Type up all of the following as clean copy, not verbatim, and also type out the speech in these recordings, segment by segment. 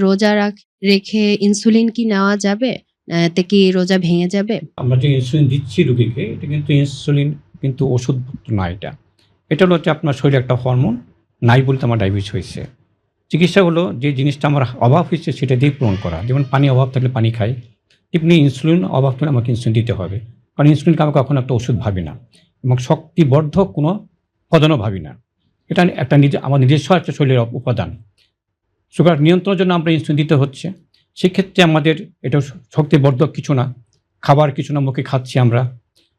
রোজা রেখে ইনসুলিন কি নেওয়া যাবে? এতে কি রোজা ভেঙে যাবে? আমরা যে ইনসুলিন দিচ্ছি রোগীকে, এটা কিন্তু ইনসুলিন কিন্তু ওষুধ না এটা। এটা হচ্ছে আপনার শরীরে একটা হরমোন নাই বলতে আমার ডায়াবেটিস হয়েছে। চিকিৎসা হলো যে জিনিসটা আমার অভাব হয়েছে সেটা দিয়ে পূরণ করা। যেমন পানি অভাব থাকলে পানি খাই। তেমনি ইনসুলিন অভাব থাকলে আমাকে ইনসুলিন দিতে হবে। কারণ ইনসুলিনকে আমি কখনো একটা ওষুধ ভাবি না এবং শক্তিবর্ধক কোনো উপাদানও ভাবি না। এটা একটা আমার নিজস্ব একটা শরীরের উপাদান। সুগার নিয়ন্ত্রণের জন্য আমরা ইনসুলিন দিতে হচ্ছে। সেক্ষেত্রে আমাদের এটা শক্তিবর্ধক কিছু না, খাবার কিছু না, মুখে খাচ্ছি আমরা।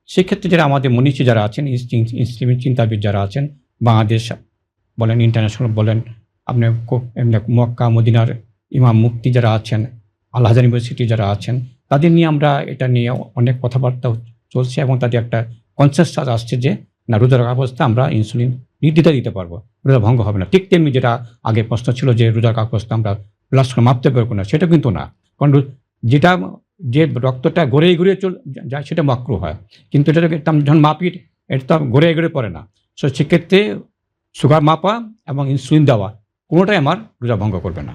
সেক্ষেত্রে যারা আমাদের মনীষী যারা আছেন, ইসলামিক চিন্তাবিদ যারা আছেন, বাংলাদেশ বলেন, ইন্টারন্যাশনাল বলেন, আপনি এমনি মক্কা মদিনার ইমাম মুফতি যারা আছেন, আল আজহার ইউনিভার্সিটি যারা আছেন, তাদের নিয়ে আমরা এটা নিয়ে অনেক কথাবার্তা চলছে এবং তাদের একটা কনসেনসাস আসছে যে না, রোজা রাখা অবস্থায় আমরা ইনসুলিন নির্দ্বিধায় দিতে পারবো, রোজা ভঙ্গ হবে না। ঠিক তেমনি যেটা আগে প্রশ্ন ছিল যে রোজা রাখা অবস্থায় আমরা ব্লাড সুগার মাপতে পারবো না, সেটা কিন্তু না। কারণ যেটা যে রক্তটা গড়িয়ে গড়িয়ে যায় সেটা মাকরু হয়, কিন্তু এটা যখন মাপি এটা তো গড়িয়ে গড়িয়ে পড়ে না। সো সেক্ষেত্রে সুগার মাপা এবং ইনসুলিন দেওয়া কোনোটাই আমার রোজা ভঙ্গ করবে না।